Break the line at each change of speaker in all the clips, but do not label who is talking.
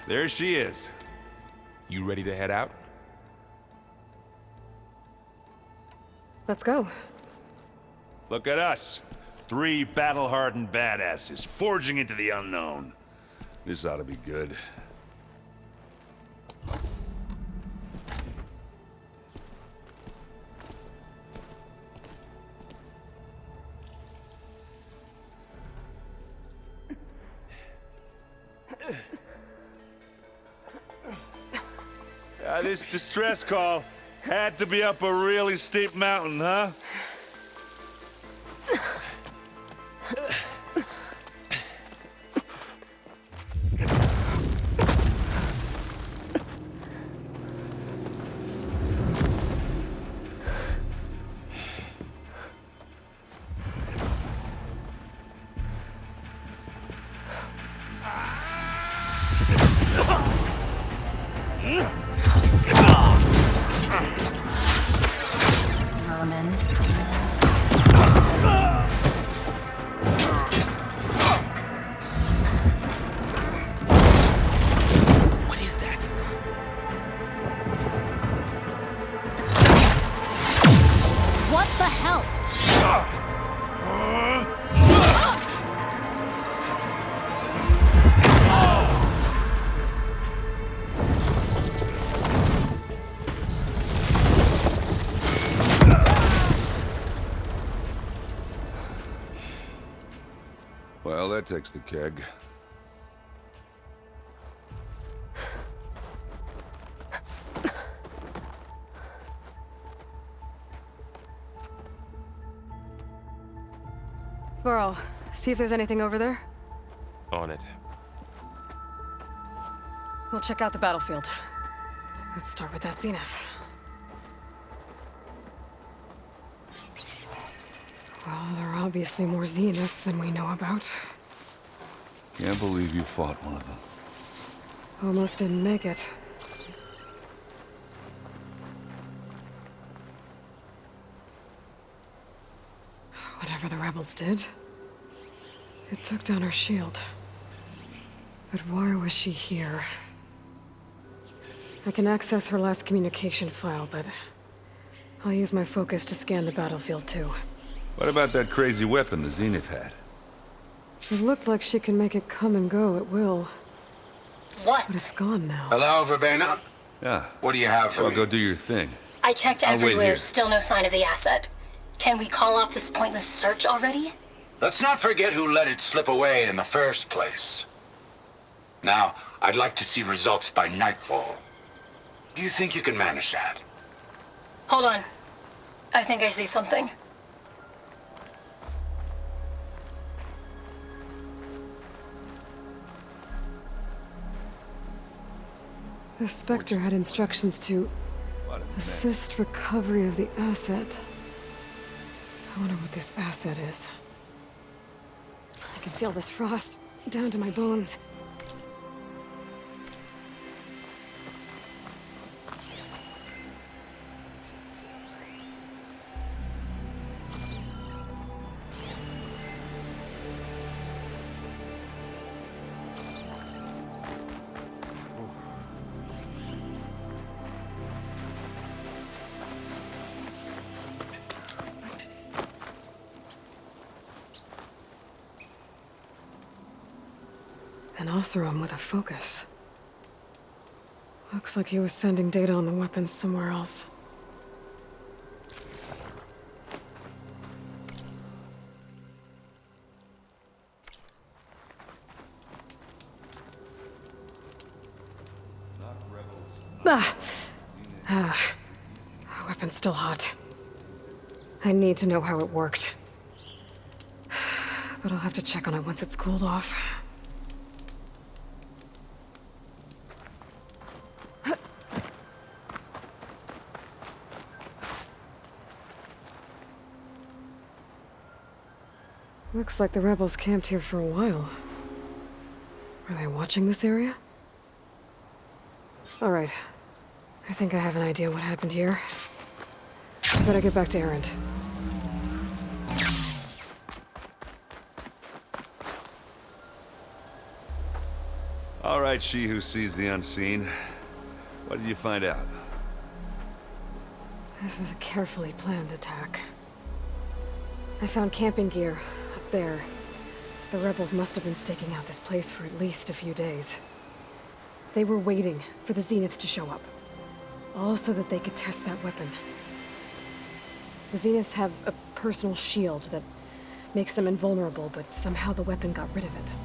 There she is.
You ready to head out?
Let's go.
Look at us. 3 battle-hardened badasses forging into the unknown. This ought to be good. This distress call had to be up a really steep mountain, huh?
Vermin.
What is that?
What the hell?
Well, that takes the keg.
Burl, see if there's anything over there.
On it.
We'll check out the battlefield. Let's start with that zenith. Well, there are obviously more zeniths than we know about.
Can't believe you fought one of them.
Almost didn't make it. Whatever the rebels did, it took down her shield. But why was she here? I can access her last communication file, but I'll use my focus to scan the battlefield too.
What about that crazy weapon the Zenith had?
It looked like she can make it come and go at will.
What?
But it's gone now.
Hello, Verbena?
Yeah.
What do you have for
Well,
me?
go do your thing.
I checked
I'll wait
everywhere,
here.
still no sign of the asset. Can we call off this pointless search already?
Let's not forget who let it slip away in the first place. Now, I'd like to see results by nightfall. Do you think you can manage that?
Hold on. I think I see something.
The Spectre had instructions to
What a mess.
assist recovery of the asset. I wonder what this asset is. I can feel this frost down to my bones. An Oseram with a focus. Looks like he was sending data on the weapons somewhere else. Weapon's still hot. I need to know how it worked. But I'll have to check on it once it's cooled off. Looks like the rebels camped here for a while. Are they watching this area? All right. I think I have an idea what happened here. I better get back to Erend.
All right, she who sees the unseen. What did you find out?
This was a carefully planned attack. I found camping gear up there. The rebels must have been staking out this place for at least a few days. They were waiting for the Zeniths to show up. All so that they could test that weapon. The Zeniths have a personal shield that makes them invulnerable, but somehow the weapon got rid of it.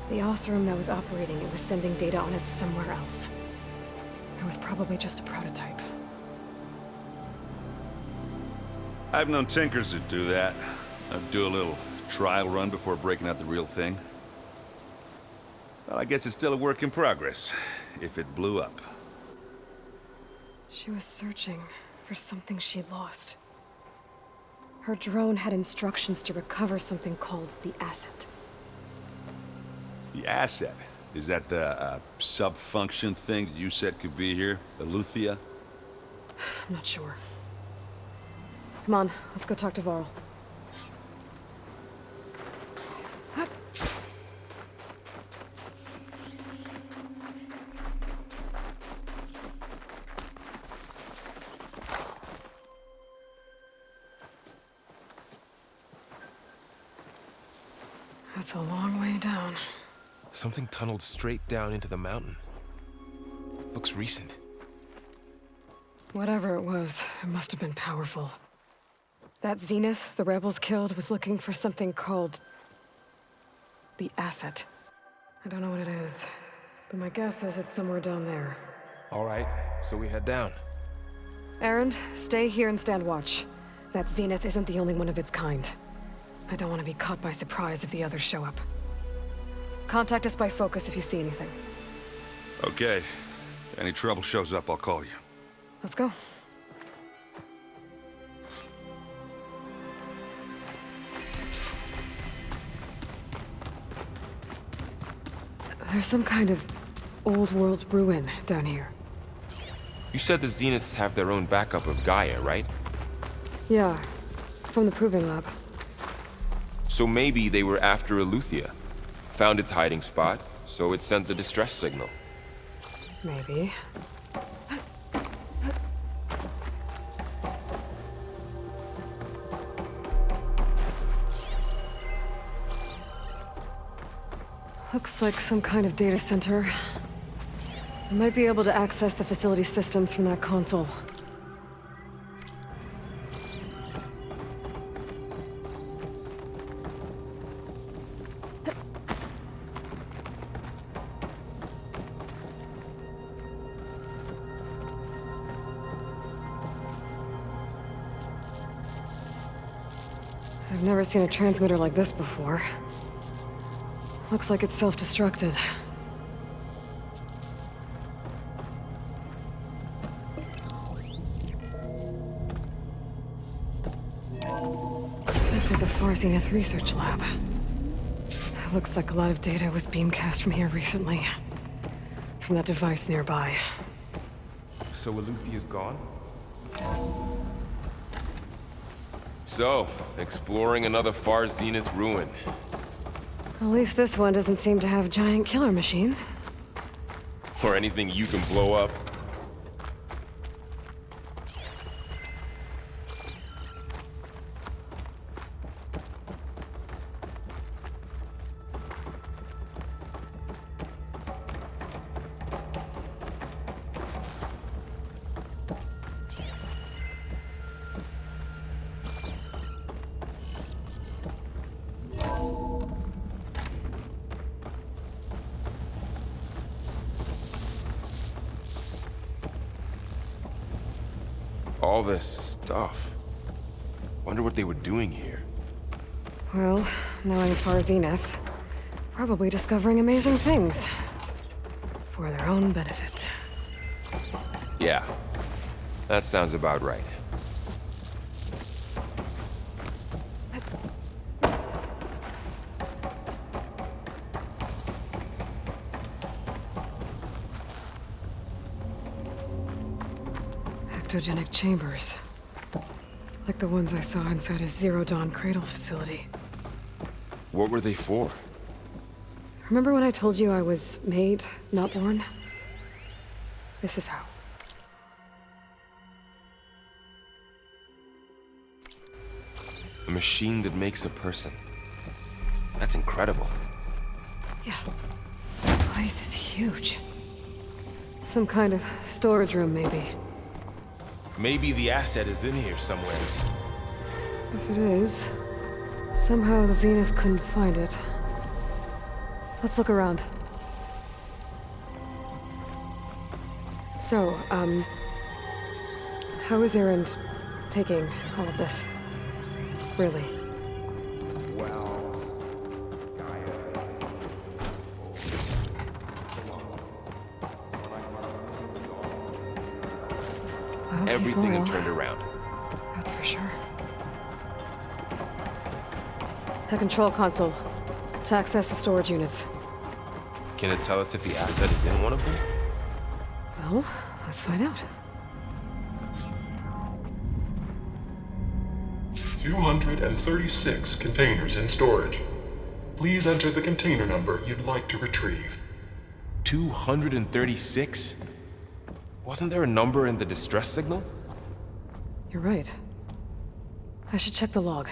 The Oseram that was operating it was sending data on it somewhere else. It was probably just a prototype.
I've known tinkers that do that. I'd do a little trial run before breaking out the real thing. Well, I guess it's still a work in progress, if it blew up.
She was searching for something she'd lost. Her drone had instructions to recover something called the asset.
The asset? Is that the sub-function thing that you said could be here? The Luthia?
I'm not sure. Come on, let's go talk to Varl. That's a long way down.
Something tunneled straight down into the mountain. Looks recent.
Whatever it was, it must have been powerful. That Zenith the rebels killed was looking for something called the asset. I don't know what it is, but my guess is it's somewhere down there.
All right, so we head down.
Erend, stay here and stand watch. That Zenith isn't the only one of its kind. I don't want to be caught by surprise if the others show up. Contact us by focus if you see anything.
Okay. Any trouble shows up, I'll call you.
Let's go. There's some kind of old-world ruin down here.
You said the Zeniths have their own backup of Gaia, right?
Yeah, from the Proving Lab.
So maybe they were after Luthia. Found its hiding spot, so it sent the distress signal.
Maybe. Looks like some kind of data center. I might be able to access the facility systems from that console. I've never seen a transmitter like this before. Looks like it's self-destructed. This was a Far Zenith research lab. It looks like a lot of data was beamcast from here recently. From that device nearby.
So Luthia's gone? So, exploring another Far Zenith ruin.
At least this one doesn't seem to have giant killer machines.
Or anything you can blow up. All this stuff. Wonder what they were doing here.
Well, knowing Far Zenith, probably discovering amazing things. For their own benefit.
Yeah, that sounds about right.
Ectogenic chambers. Like the ones I saw inside a Zero Dawn CRADLE facility.
What were they for?
Remember when I told you I was made, not born? This is how.
A machine that makes a person. That's incredible.
Yeah. This place is huge. Some kind of storage room, maybe.
Maybe the asset is in here somewhere.
If it is, somehow the Zenith couldn't find it. Let's look around. So, how is Erend taking all of this? Really? Well, he's
Everything
loyal.
turned around.
That's for sure. The control console. To access the storage units.
Can it tell us if the asset is in one of them?
Well, let's find out.
236 containers in storage. Please enter the container number you'd like to retrieve.
236? Wasn't there a number in the distress signal?
You're right. I should check the log.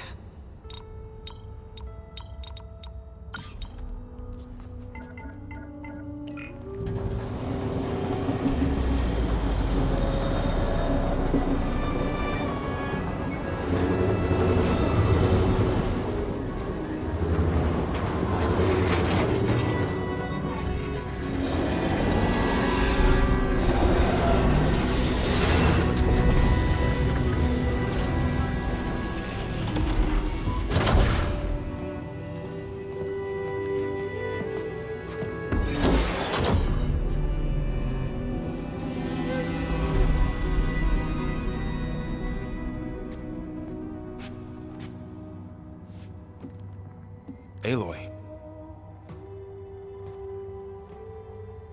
Aloy.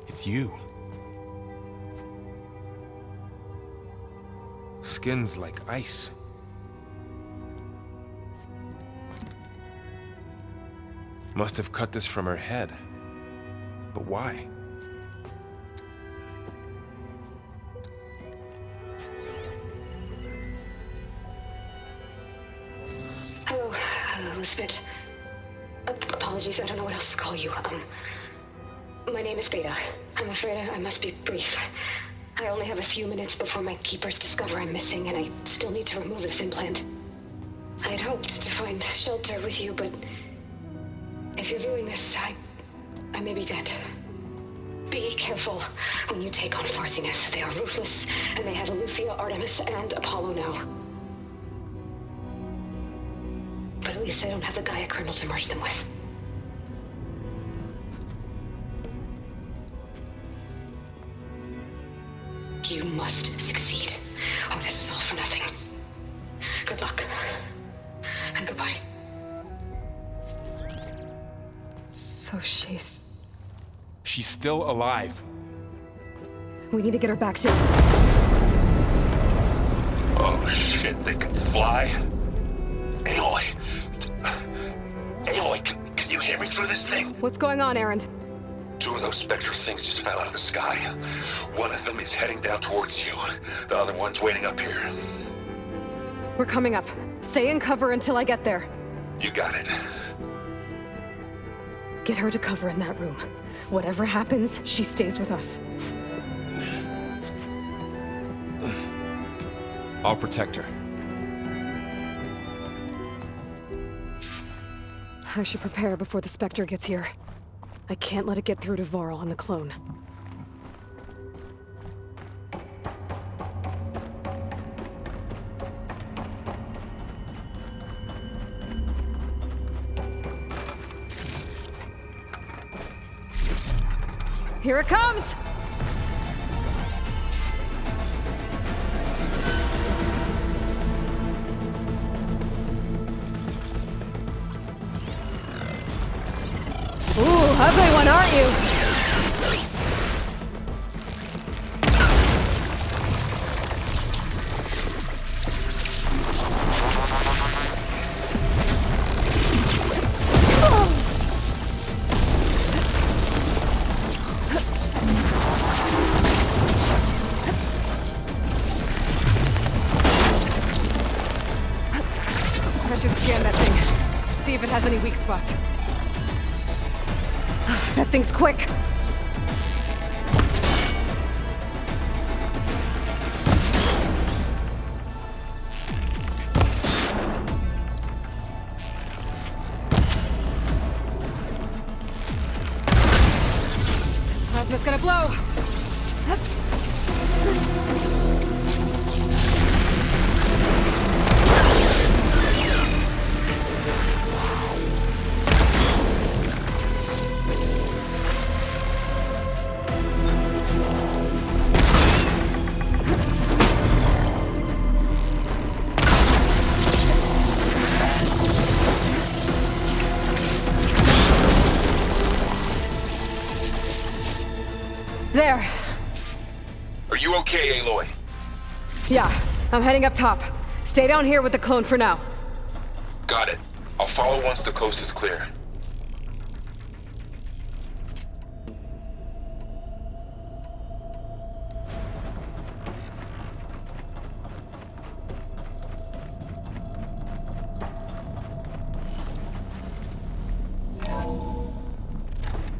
It's you. Skin's like ice. Must have cut this from her head. But why?
Hello, Elisabet. Apologies, I don't know what else to call you. My name is Beta. I'm afraid I must be brief. I only have a few minutes before my keepers discover I'm missing, and I still need to remove this implant. I had hoped to find shelter with you, but if you're viewing this, I may be dead. Be careful when you take on Farsiness. They are ruthless, and they have Aletheia, Artemis, and Apollo now. But at least I don't have the Gaia kernel to merge them with. You must succeed, or this was all for nothing. Good luck. And goodbye.
So she's...
She's still alive.
We need to get her back to...
Oh shit, they can fly? Aloy! Aloy, can you hear me through this thing?
What's going on, Erend?
Two of those spectral things just fell out of the sky. One of them is heading down towards you. The other one's waiting up here.
We're coming up. Stay in cover until I get there.
You got it.
Get her to cover in that room. Whatever happens, she stays with us.
I'll protect her.
I should prepare before the Spectre gets here. I can't let it get through to Varl and the clone. Here it comes! Ooh, ugly one, aren't you? scan that thing. See if it has any weak spots. That thing's quick. Plasma's gonna blow. There.
Are you okay, Aloy?
Yeah, I'm heading up top. Stay down here with the clone for now.
Got it. I'll follow once the coast is clear.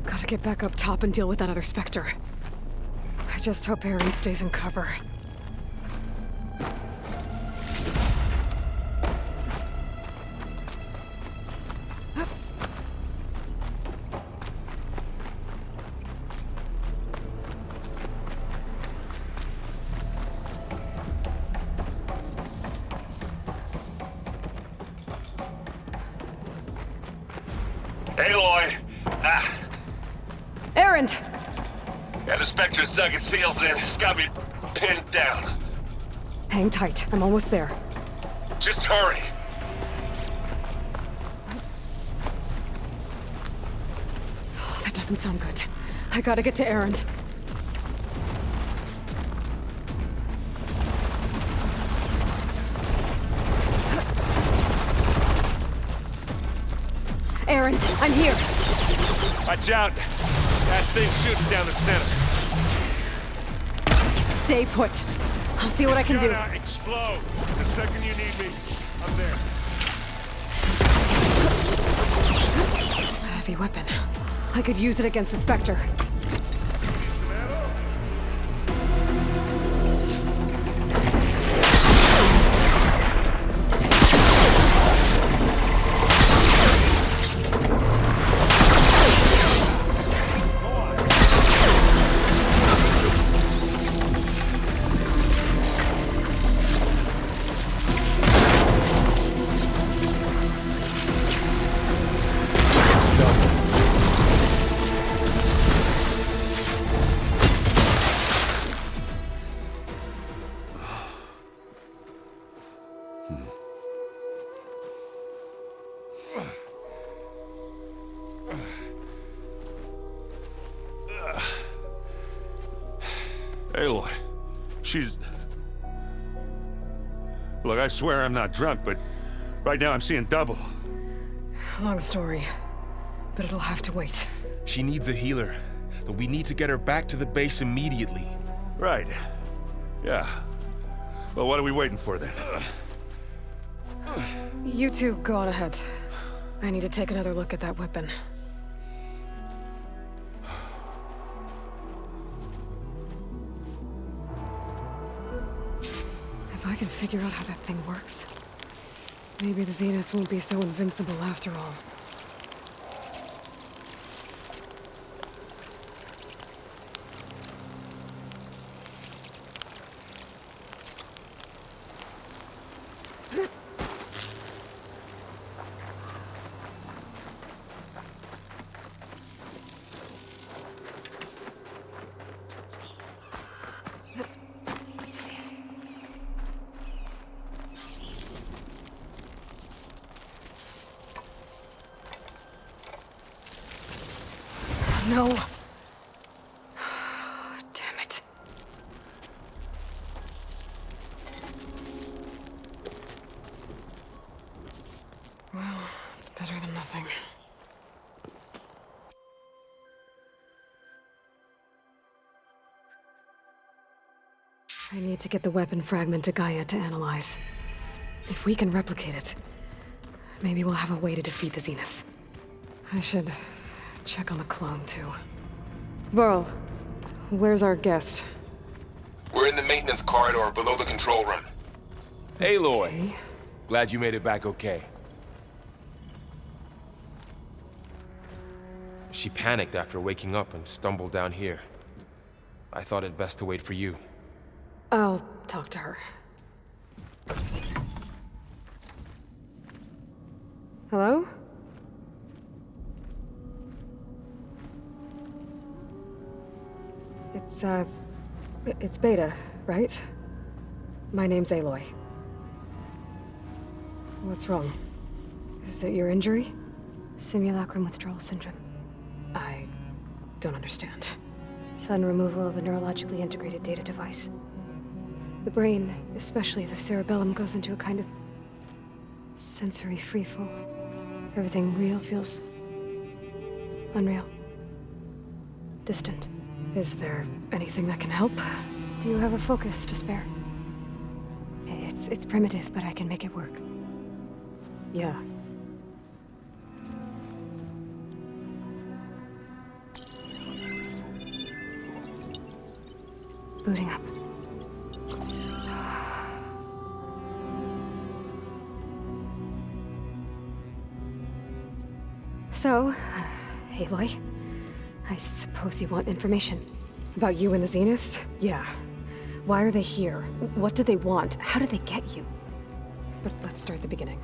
Gotta get back up top and deal with that other Spectre. I just hope Aaron stays in cover.
Aloy!
Aaron!
Yeah, the Spectre's dug its heels in. It's got me pinned down.
Hang tight, I'm almost there.
Just hurry.
Oh, that doesn't sound good. I gotta get to Aaron. Aaron, I'm here.
Watch out. That thing's shooting down the center.
Stay put. I'll see what I can do.
Gonna explode. The second you need me, I'm there.
A heavy weapon. I could use it against the Spectre.
Aloy, she's... Look, I swear I'm not drunk, but right now I'm seeing double.
Long story, but it'll have to wait.
She needs a healer, but we need to get her back to the base immediately.
Right. Yeah. Well, what are we waiting for then?
You two go on ahead. I need to take another look at that weapon. If I can figure out how that thing works, maybe the Zeniths won't be so invincible after all. No. Damn it. Well, it's better than nothing. I need to get the weapon fragment to Gaia to analyze. If we can replicate it, Maybe we'll have a way to defeat the Zeniths. I should check on the clone, too. Varl, where's our guest?
We're in the maintenance corridor below the control room.
Aloy,
Okay.
glad you made it back okay. She panicked after waking up and stumbled down here. I thought it best to wait for you.
I'll talk to her. Hello? It's Beta, right? My name's Aloy. What's wrong? Is it your injury?
Simulacrum withdrawal syndrome.
I don't understand.
Sudden removal of a neurologically integrated data device. The brain, especially the cerebellum, goes into a kind of sensory freefall. Everything real feels unreal. Distant.
Is there anything that can help?
Do you have a focus to spare? It's primitive, but I can make it work.
Yeah.
Booting up. So, Aloy, I suppose you want information.
About you and the Zeniths? Yeah. Why are they here? What do they want? How did they get you? But let's start at the beginning.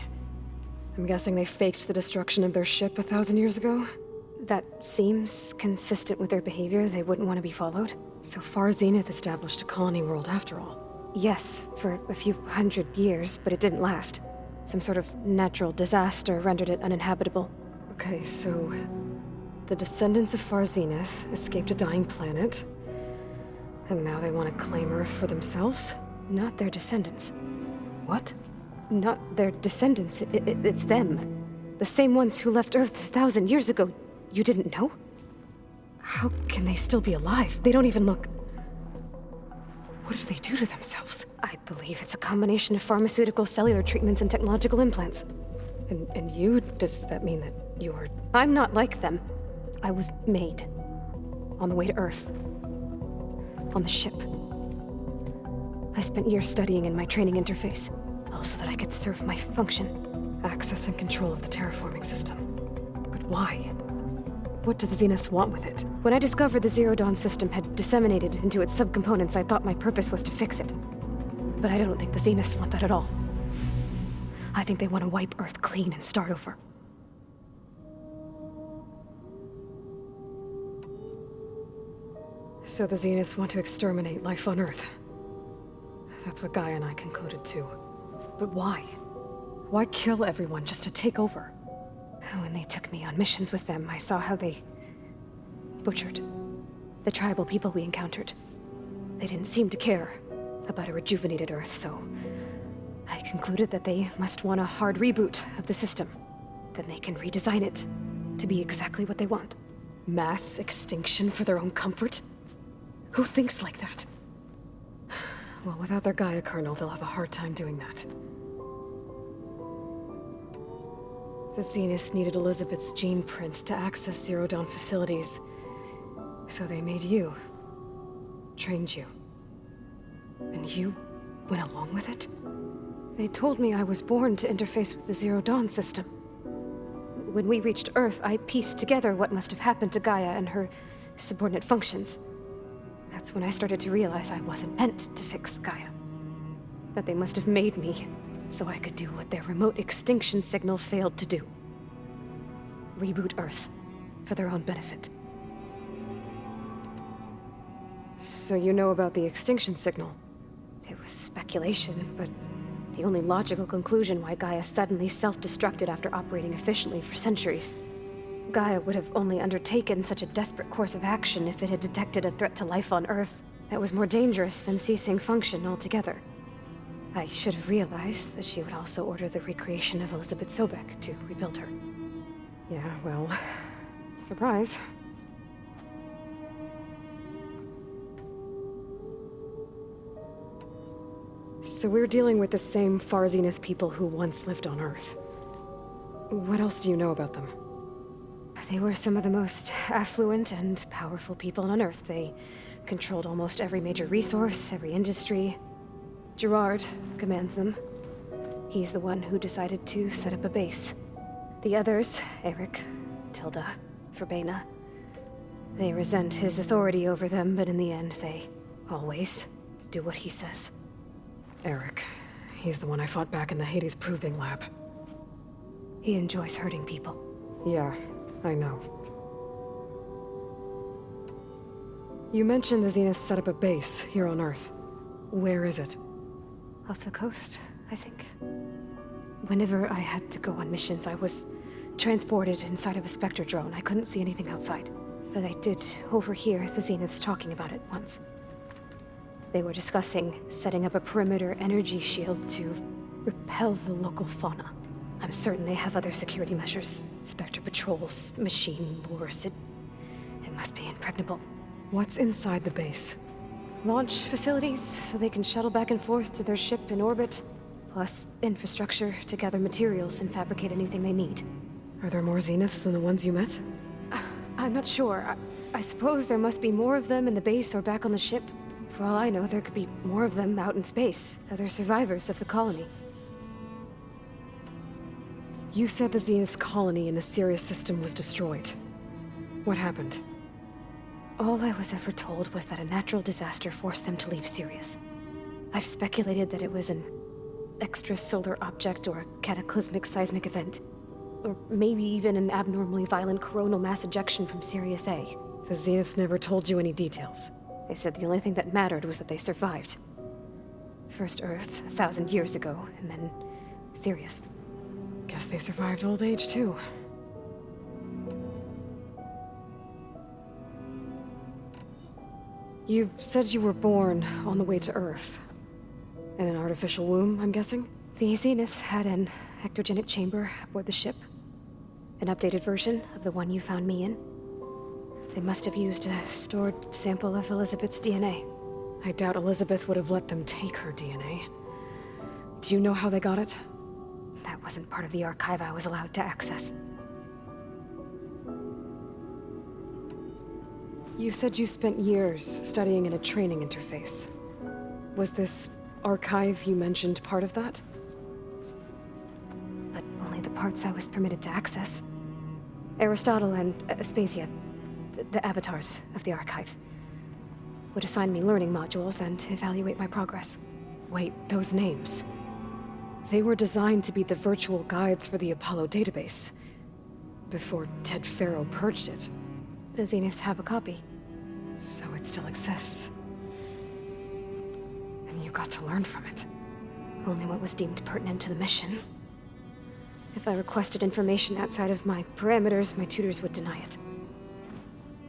I'm guessing they faked the destruction of their ship 1,000 years ago?
That seems consistent with their behavior. They wouldn't want to be followed.
So far, Zenith established a colony world after all.
Yes, for a few hundred years, but it didn't last. Some sort of natural disaster rendered it uninhabitable.
Okay, so the descendants of Far Zenith escaped a dying planet, and now they want to claim Earth for themselves?
Not their descendants.
What?
Not their descendants. It's them. The same ones who left Earth 1,000 years ago. You didn't know?
How can they still be alive? They don't even look... What did they do to themselves?
I believe it's a combination of pharmaceutical, cellular treatments, and technological implants.
And you? Does that mean that you're...
I'm not like them. I was made. On the way to Earth. On the ship. I spent years studying in my training interface, all so that I could serve my function.
Access and control of the terraforming system. But why? What do the Zeniths want with it?
When I discovered the Zero Dawn system had disseminated into its subcomponents, I thought my purpose was to fix it. But I don't think the Zeniths want that at all. I think they want to wipe Earth clean and start over.
So the Zeniths want to exterminate life on Earth. That's what Gaia and I concluded too. But why? Why kill everyone just to take over?
When they took me on missions with them, I saw how they butchered the tribal people we encountered. They didn't seem to care about a rejuvenated Earth, so I concluded that they must want a hard reboot of the system. Then they can redesign it to be exactly what they want.
Mass extinction for their own comfort? Who thinks like that? Well, without their Gaia kernel, they'll have a hard time doing that. The Zeniths needed Elisabet's gene print to access Zero Dawn facilities. So they made you. Trained you. And you went along with it?
They told me I was born to interface with the Zero Dawn system. When we reached Earth, I pieced together what must have happened to Gaia and her subordinate functions. That's when I started to realize I wasn't meant to fix Gaia. That they must have made me so I could do what their remote extinction signal failed to do. Reboot Earth for their own benefit.
So you know about the extinction signal?
It was speculation, but the only logical conclusion why Gaia suddenly self-destructed after operating efficiently for centuries. Gaia would have only undertaken such a desperate course of action if it had detected a threat to life on Earth that was more dangerous than ceasing function altogether. I should have realized that she would also order the recreation of Elisabet Sobeck to rebuild her.
Yeah, well, surprise. So we're dealing with the same Far Zenith people who once lived on Earth. What else do you know about them?
They were some of the most affluent and powerful people on Earth. They controlled almost every major resource, every industry. Gerard commands them. He's the one who decided to set up a base. The others, Eric, Tilda, Verbena, they resent his authority over them, but in the end, they always do what he says.
Eric. He's the one I fought back in the Hades Proving Lab.
He enjoys hurting people.
Yeah, I know. You mentioned the Zeniths set up a base here on Earth. Where is it?
Off the coast, I think. Whenever I had to go on missions, I was transported inside of a Spectre drone. I couldn't see anything outside. But I did overhear the Zeniths talking about it once. They were discussing setting up a perimeter energy shield to repel the local fauna. I'm certain they have other security measures. Spectre patrols, machine lures. It must be impregnable.
What's inside the base?
Launch facilities, so they can shuttle back and forth to their ship in orbit. Plus infrastructure to gather materials and fabricate anything they need.
Are there more Zeniths than the ones you met?
I'm not sure. I suppose there must be more of them in the base or back on the ship. For all I know, there could be more of them out in space. Other survivors of the colony.
You said the Zenith's colony in the Sirius system was destroyed. What happened?
All I was ever told was that a natural disaster forced them to leave Sirius. I've speculated that it was an extrasolar object or a cataclysmic seismic event. Or maybe even an abnormally violent coronal mass ejection from Sirius A.
The Zeniths never told you any details.
They said the only thing that mattered was that they survived. First Earth, 1,000 years ago, and then Sirius.
Guess they survived old age, too. You said you were born on the way to Earth. In an artificial womb, I'm guessing?
The Zeniths had an ectogenic chamber aboard the ship. An updated version of the one you found me in. They must have used a stored sample of Elisabet's DNA.
I doubt Elisabet would have let them take her DNA. Do you know how they got it?
That wasn't part of the archive I was allowed to access.
You said you spent years studying in a training interface. Was this archive you mentioned part of that?
But only the parts I was permitted to access. Aristotle and Aspasia, the avatars of the archive, would assign me learning modules and evaluate my progress.
Wait, those names. They were designed to be the virtual guides for the Apollo database, before Ted Faro purged it.
The Zeniths have a copy.
So it still exists. And you got to learn from it.
Only what was deemed pertinent to the mission. If I requested information outside of my parameters, my tutors would deny it.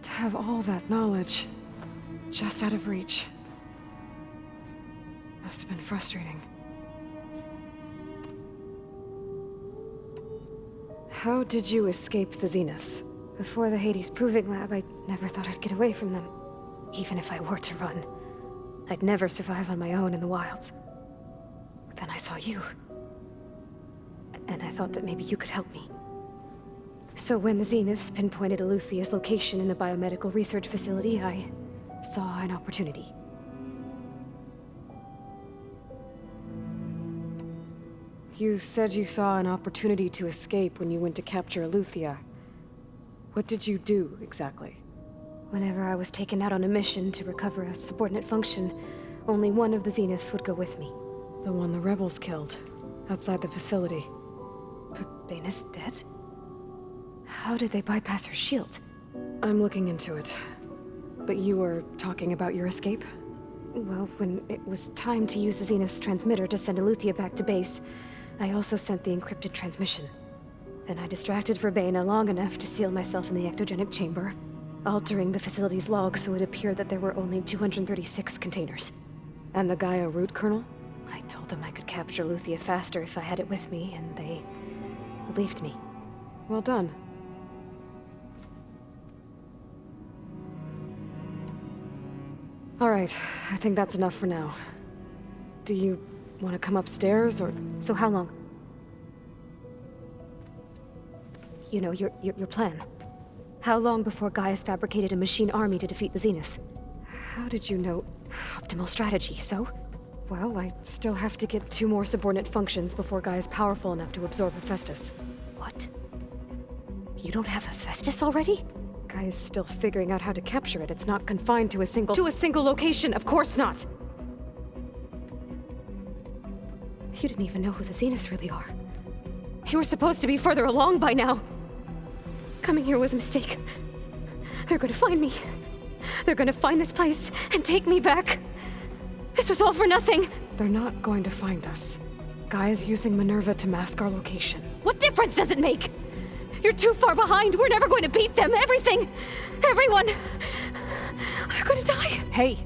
To have all that knowledge, just out of reach. Must have been frustrating. How did you escape the Zeniths?
Before the Hades Proving Lab, I never thought I'd get away from them. Even if I were to run. I'd never survive on my own in the wilds. But then I saw you. And I thought that maybe you could help me. So when the Zeniths pinpointed Eluthia's location in the biomedical research facility, I saw an opportunity.
You said you saw an opportunity to escape when you went to capture Eluthia. What did you do, exactly?
Whenever I was taken out on a mission to recover a subordinate function, only one of the Zeniths would go with me.
The one the rebels killed, outside the facility.
Verbena's dead? How did they bypass her shield?
I'm looking into it. But you were talking about your escape?
Well, when it was time to use the Zenith's transmitter to send Eluthia back to base, I also sent the encrypted transmission. Then I distracted Verbena long enough to seal myself in the ectogenic chamber, altering the facility's log so it appeared that there were only 236 containers.
And the Gaia root kernel?
I told them I could capture Eluthia faster if I had it with me, and they believed me.
Well done. All right, I think that's enough for now. Do you want to come upstairs, or...
So how long? you know, your plan. How long before Gaius fabricated a machine army to defeat the Zeniths? How did you know? Optimal strategy, so? Well, I still have to get 2 more subordinate functions before Gaia's powerful enough to absorb Hephaestus. What? You don't have Hephaestus already? Gaia's still figuring out how to capture it. It's not confined to a single location, of course not! You didn't even know who the Zeniths really are. You were supposed to be further along by now. Coming here was a mistake. They're gonna find me. They're gonna find this place and take me back. This was all for nothing. They're not going to find us. Gaia's using Minerva to mask our location. What difference does it make? You're too far behind. We're never going to beat them. Everything. Everyone. They're gonna die. Hey.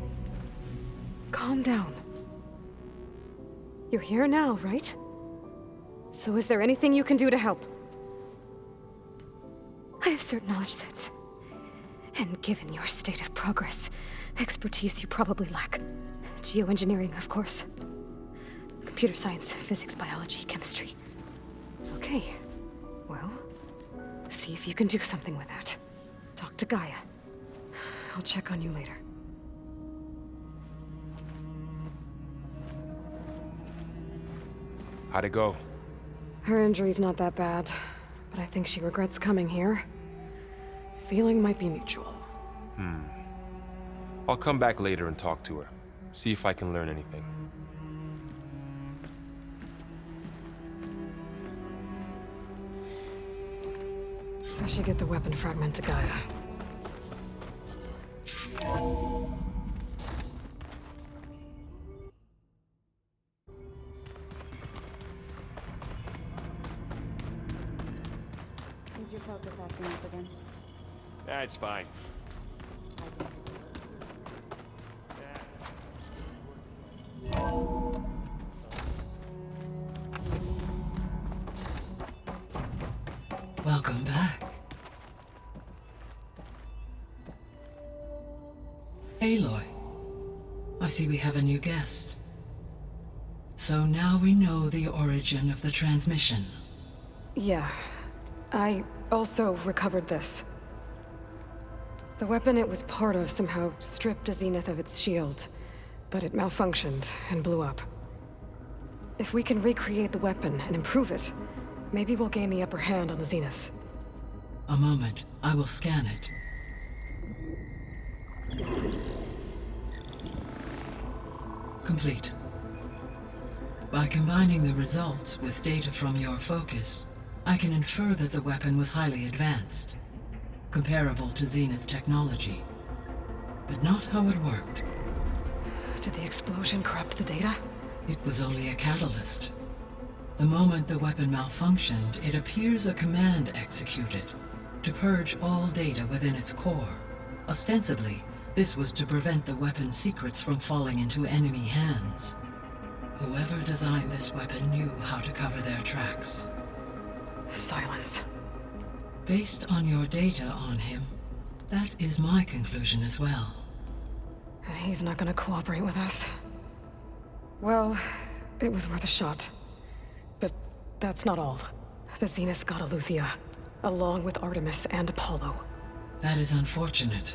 Calm down. You're here now, right? So is there anything you can do to help? I have certain knowledge sets. And given your state of progress, expertise you probably lack. Geoengineering, of course. Computer science, physics, biology, chemistry. Okay. Well, see if you can do something with that. Talk to Gaia. I'll check on you later.
How'd it go?
Her injury's not that bad, but I think she regrets coming here. Feeling might be mutual.
I'll come back later and talk to her. See if I can learn anything.
I should get the weapon fragment to Gaia.
Is your focus acting up again?
That's fine.
Welcome back. Aloy, I see we have a new guest. So now we know the origin of the transmission.
Yeah. I also recovered this. The weapon it was part of somehow stripped a Zenith of its shield, but it malfunctioned and blew up. If we can recreate the weapon and improve it, maybe we'll gain the upper hand on the Zeniths.
A moment, I will scan it. Complete. By combining the results with data from your focus, I can infer that the weapon was highly advanced, comparable to Zenith technology, but not how it worked.
Did the explosion corrupt the data?
It was only a catalyst. The moment the weapon malfunctioned, it appears a command executed to purge all data within its core. Ostensibly, this was to prevent the weapon's secrets from falling into enemy hands. Whoever designed this weapon knew how to cover their tracks.
Silence.
Based on your data on him, that is my conclusion as well.
And he's not gonna cooperate with us. Well, it was worth a shot. But that's not all. The Zeniths got Aletheia, along with Artemis and Apollo.
That is unfortunate.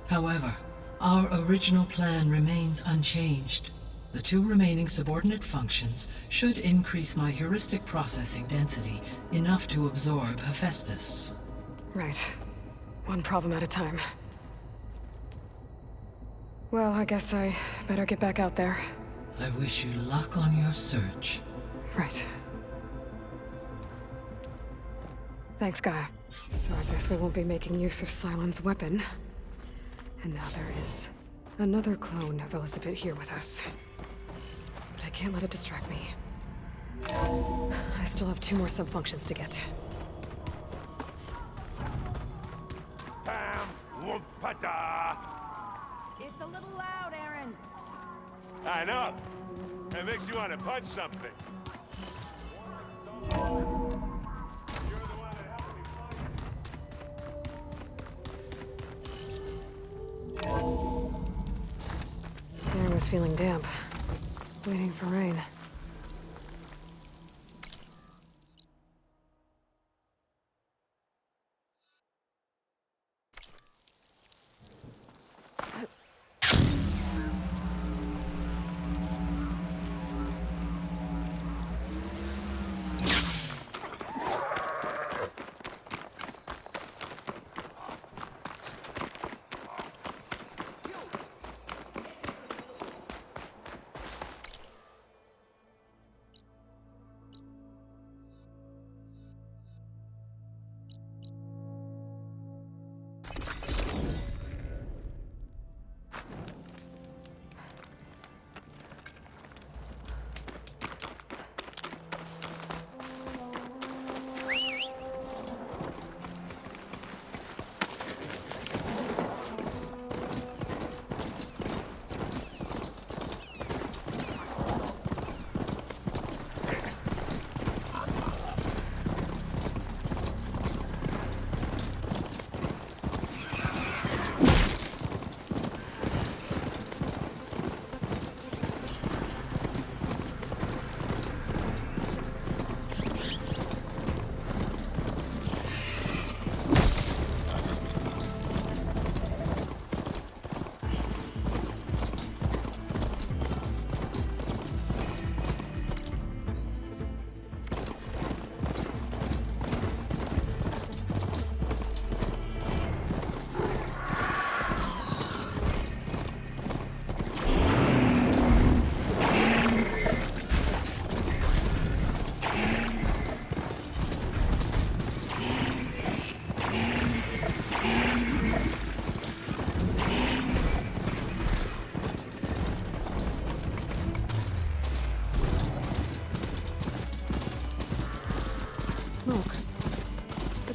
However, our original plan remains unchanged. The 2 remaining subordinate functions should increase my heuristic processing density enough to absorb Hephaestus.
Right. One problem at a time. Well, I guess I better get back out there.
I wish you luck on your search.
Right. Thanks, Gaia. So I guess we won't be making use of Cylon's weapon. And now there is another clone of Elisabet here with us. But I can't let it distract me. I still have 2 more sub-functions to get.
It's a little loud, Aaron.
I know. It makes you want to punch something.
The air was feeling damp. Waiting for rain.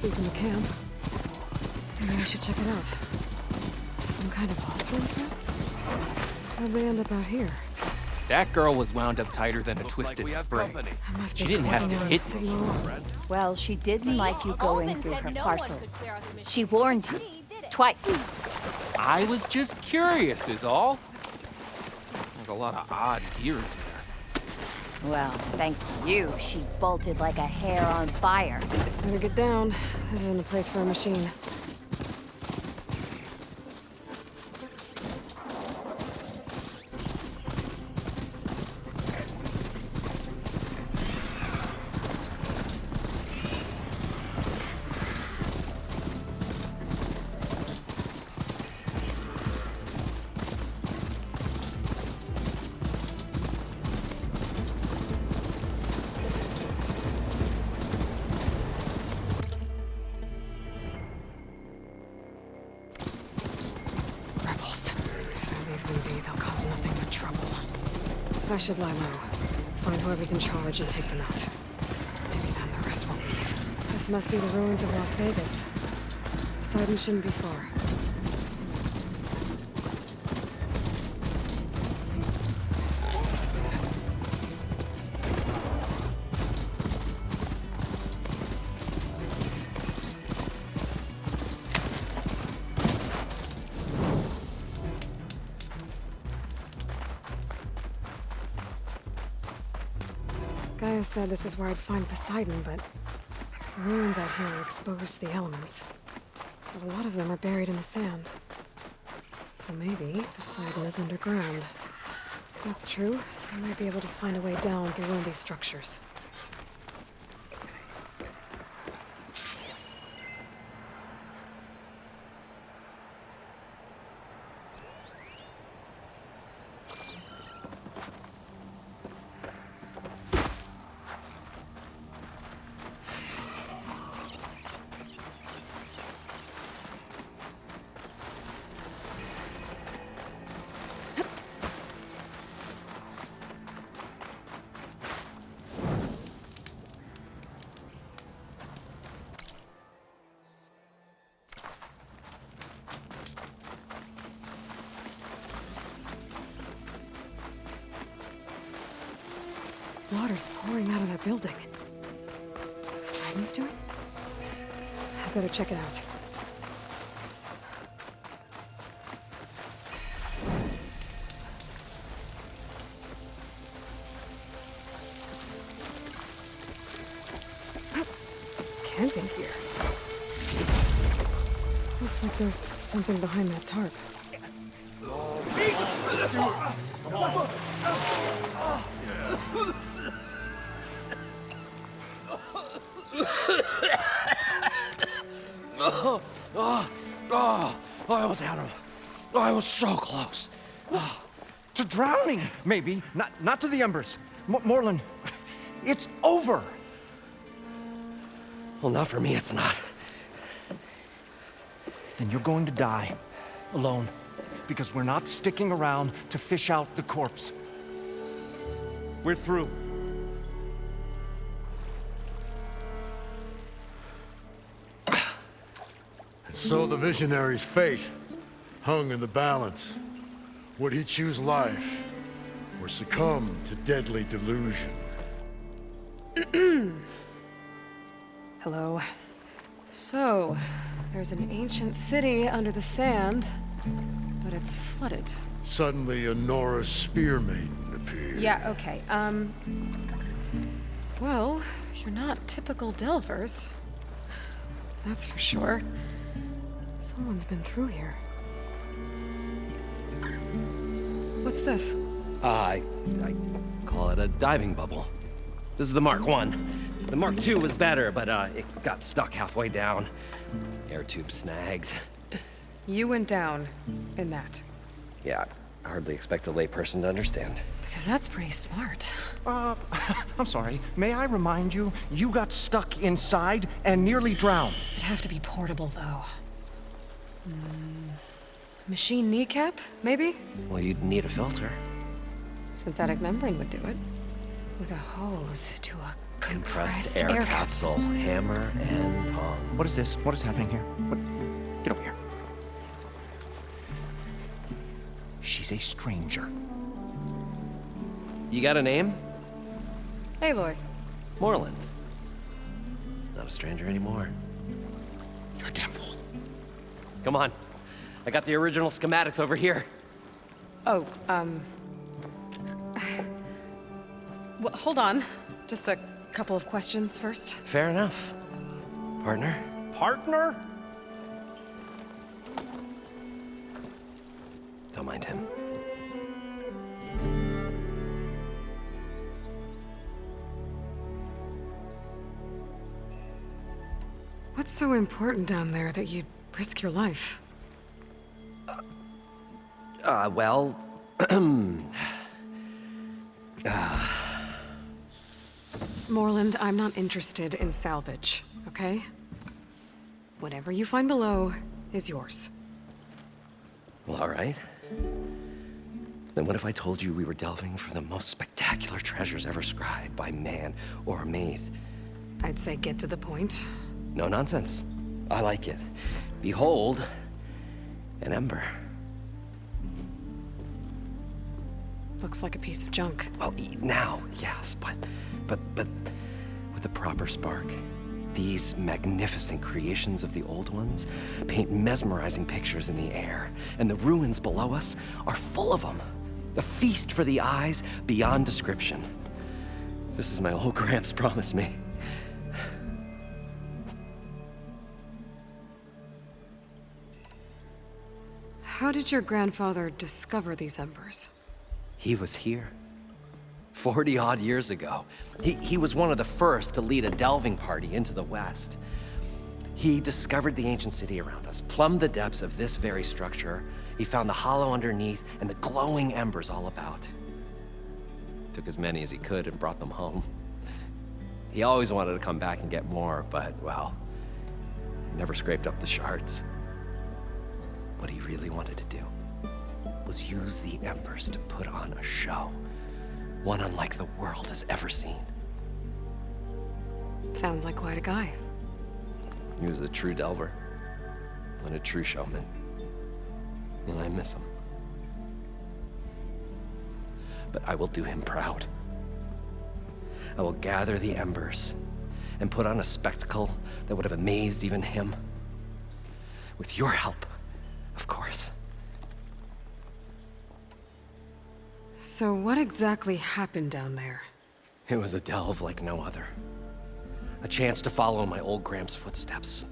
Could be from the camp. Maybe I should check it out. Some kind of boss room trip? How'd they end up out here?
That girl was wound up tighter than a twisted spring. She didn't have to hit me.
Well, she didn't like you going through her parcels. She warned you. Twice.
I was just curious is all. There's a lot of odd gear there.
Well, thanks to you, she bolted like a hare on fire.
Better get down. This isn't a place for a machine. I should lie low. Find whoever's in charge and take them out. Maybe then the rest won't leave. This must be the ruins of Las Vegas. Poseidon shouldn't be far. Gaia said this is where I'd find Poseidon, but the ruins out here are exposed to the elements. But a lot of them are buried in the sand. So maybe Poseidon is underground. If that's true, I might be able to find a way down through one of these structures. Water's pouring out of that building. Poseidon's doing? I better check it out. Camping gear. Looks like there's something behind that tarp.
I almost had him. I was so close. To drowning, maybe. Not to the embers. Morlun, it's over. Well, not for me, it's not. Then you're going to die. Alone. Because we're not sticking around to fish out the corpse. We're through.
So the visionary's fate hung in the balance. Would he choose life or succumb to deadly delusion?
Hello. So, there's an ancient city under the sand, but it's flooded.
Suddenly a Nora spear maiden appeared.
Yeah, okay. Well, you're not typical Delvers. That's for sure. Someone's been through here. What's this?
I call it a diving bubble. This is the Mark I. The Mark II was better, but it got stuck halfway down. Air tube snagged.
You went down in that.
Yeah, I hardly expect a layperson to understand.
Because that's pretty smart.
I'm sorry. May I remind you, you got stuck inside and nearly drowned.
It'd have to be portable, though. Machine kneecap, maybe?
Well, you'd need a filter.
Synthetic membrane would do it. With a hose to a
compressed air capsule, hammer and tongs.
What is this? What is happening here? What? Get over here. She's a stranger.
You got a name?
Aloy.
Moreland. Not a stranger anymore.
You're a damn fool.
Come on. I got the original schematics over here.
Oh, well, hold on. Just a couple of questions first.
Fair enough. Partner?
Partner?
Don't mind him.
What's so important down there that you'd risk your life?
Well...
Moreland, I'm not interested in salvage, okay? Whatever you find below is yours.
Well, all right. Then what if I told you we were delving for the most spectacular treasures ever scribed by man or maid?
I'd say get to the point.
No nonsense. I like it. Behold, an ember.
Looks like a piece of junk.
Well, now, yes, but with a proper spark. These magnificent creations of the old ones paint mesmerizing pictures in the air, and the ruins below us are full of them. A feast for the eyes beyond description. Just as my old Gramps promised me.
How did your grandfather discover these embers?
He was here. 40-odd years ago. He was one of the first to lead a delving party into the West. He discovered the ancient city around us, plumbed the depths of this very structure. He found the hollow underneath and the glowing embers all about. Took as many as he could and brought them home. He always wanted to come back and get more, but, well, he never scraped up the shards. What he really wanted to do was use the embers to put on a show. One unlike the world has ever seen.
Sounds like quite a guy.
He was a true delver and a true showman. And I miss him. But I will do him proud. I will gather the embers and put on a spectacle that would have amazed even him. With your help, of course.
So what exactly happened down there?
It was a delve like no other. A chance to follow my old Gramps' footsteps.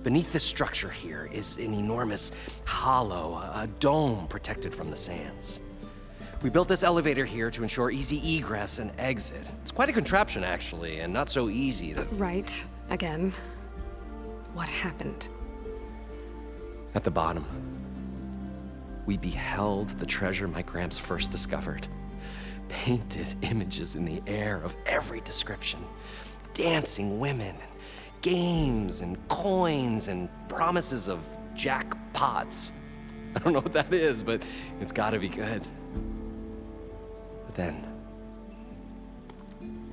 Beneath this structure here is an enormous hollow, a dome protected from the sands. We built this elevator here to ensure easy egress and exit. It's quite a contraption, actually, and not so easy to...
Right. Again. What happened?
At the bottom, we beheld the treasure my Gramps first discovered. Painted images in the air of every description. Dancing women, games and coins and promises of jackpots. I don't know what that is, but it's gotta be good. But then,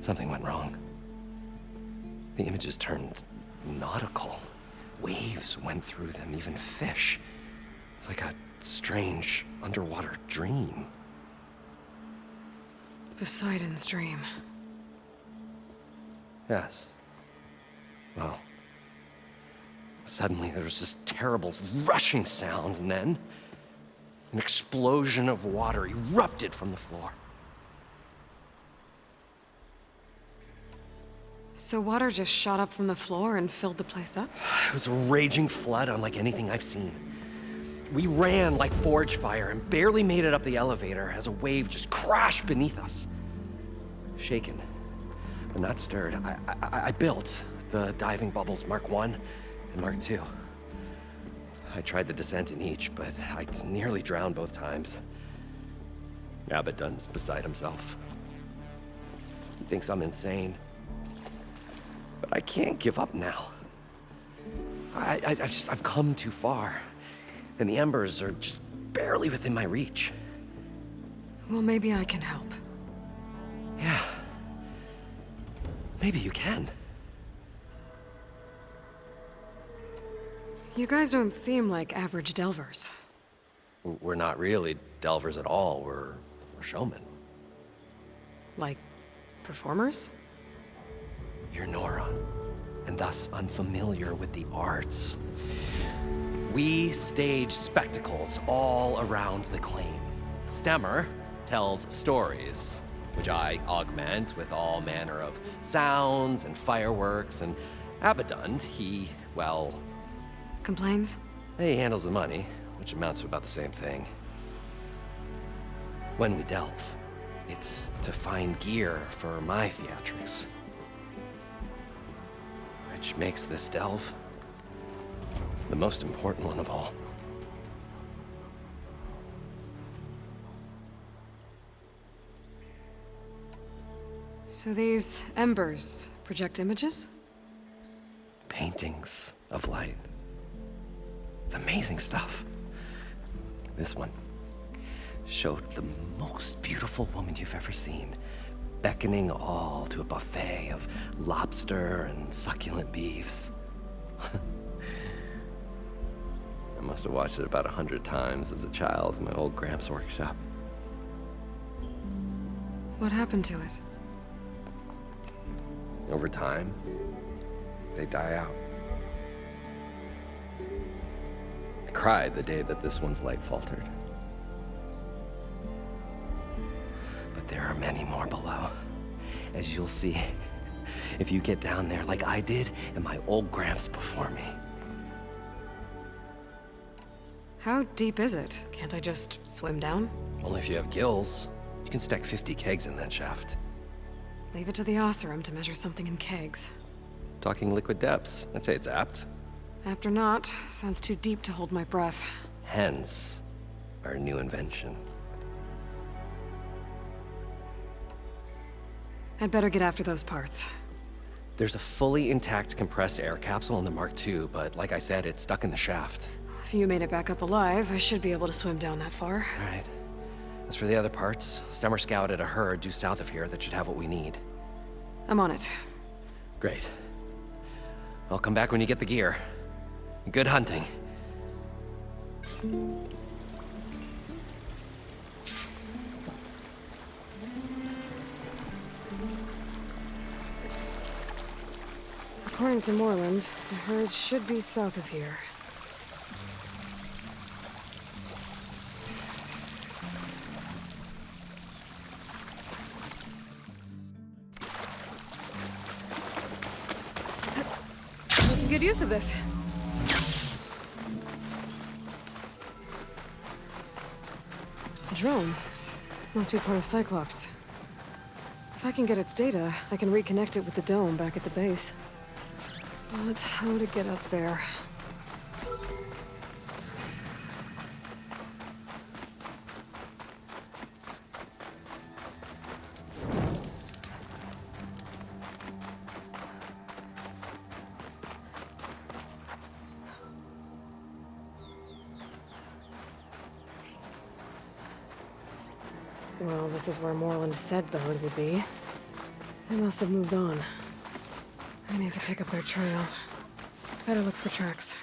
something went wrong. The images turned nautical. Waves went through them, even fish. It's like a strange underwater dream.
Poseidon's dream.
Yes. Well, suddenly there was this terrible rushing sound, and then an explosion of water erupted from the floor.
So water just shot up from the floor and filled the place up?
It was a raging flood unlike anything I've seen. We ran like forge fire and barely made it up the elevator as a wave just crashed beneath us. Shaken, but not stirred, I built the diving bubbles Mark I and Mark II. I tried the descent in each, but I nearly drowned both times. Abaddon's beside himself. He thinks I'm insane. But I can't give up now. I've come too far. And the embers are just barely within my reach.
Well, maybe I can help.
Yeah. Maybe you can.
You guys don't seem like average delvers.
We're not really delvers at all. We're showmen.
Like, performers?
You're Nora, and thus unfamiliar with the arts. We stage spectacles all around the claim. Stemmer tells stories, which I augment with all manner of sounds and fireworks, and Abaddon, he, well...
Complains?
He handles the money, which amounts to about the same thing. When we delve, it's to find gear for my theatrics. Which makes this delve the most important one of all.
So these embers project images?
Paintings of light. It's amazing stuff. This one showed the most beautiful woman you've ever seen, beckoning all to a buffet of lobster and succulent beefs. I must have watched it about 100 times as a child in my old Gramps' workshop.
What happened to it?
Over time, they die out. I cried the day that this one's light faltered. But there are many more below, as you'll see if you get down there like I did and my old Gramps before me.
How deep is it? Can't I just swim down?
Only if you have gills. You can stack 50 kegs in that shaft.
Leave it to the Oseram to measure something in kegs.
Talking liquid depths, I'd say it's apt.
Apt or not, sounds too deep to hold my breath.
Hence, our new invention.
I'd better get after those parts.
There's a fully intact compressed air capsule in the Mark II, but like I said, it's stuck in the shaft.
If you made it back up alive, I should be able to swim down that far.
All right. As for the other parts, Stemmer scouted a herd due south of here that should have what we need.
I'm on it.
Great. I'll come back when you get the gear. Good hunting.
According to Moreland, the herd should be south of here. Good use of this. A drone. Must be part of Cyclops. If I can get its data, I can reconnect it with the dome back at the base. But how to get up there? Well, this is where Moreland said the herd would be. They must have moved on. I need to pick up their trail. Better look for tracks.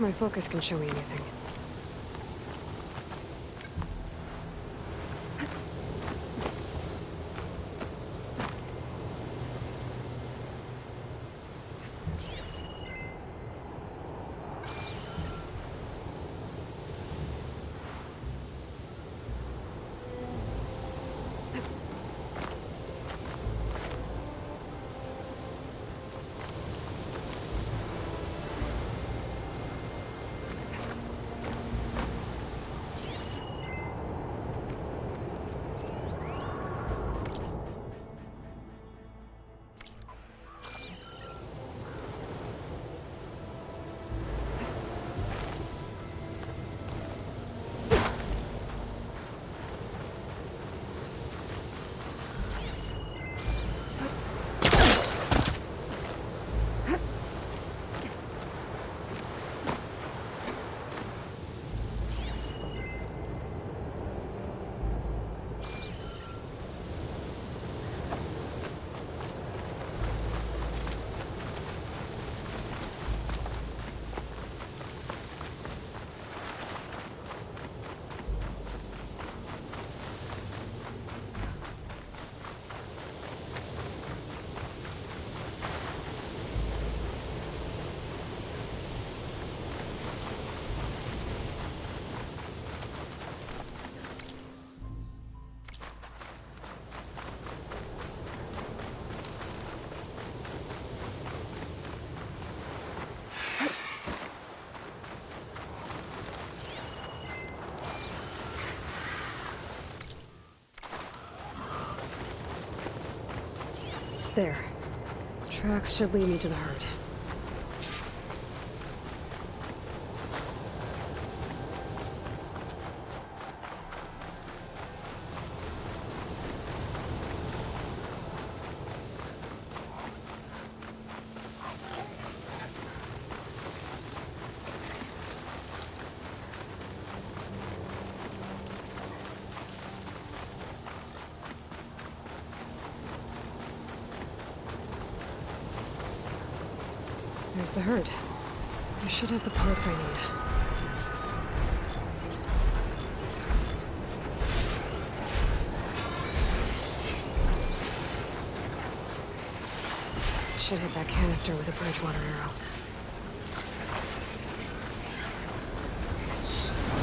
my focus can show me anything. There. Tracks should lead me to the herd. There's the herd. I should have the parts I need. Should hit that canister with a Bridgewater arrow.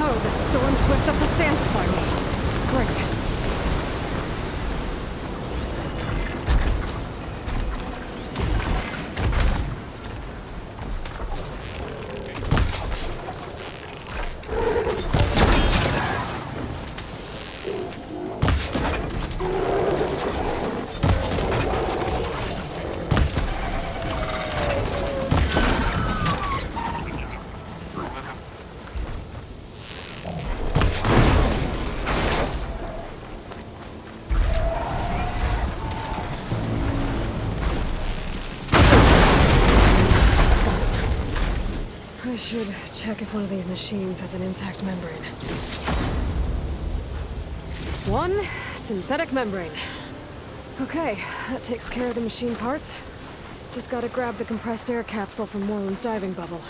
Oh, the storm swept up the sand spiral. Great. I should check if one of these machines has an intact membrane. One synthetic membrane. Okay, that takes care of the machine parts. Just gotta grab the compressed air capsule from Moreland's diving bubble.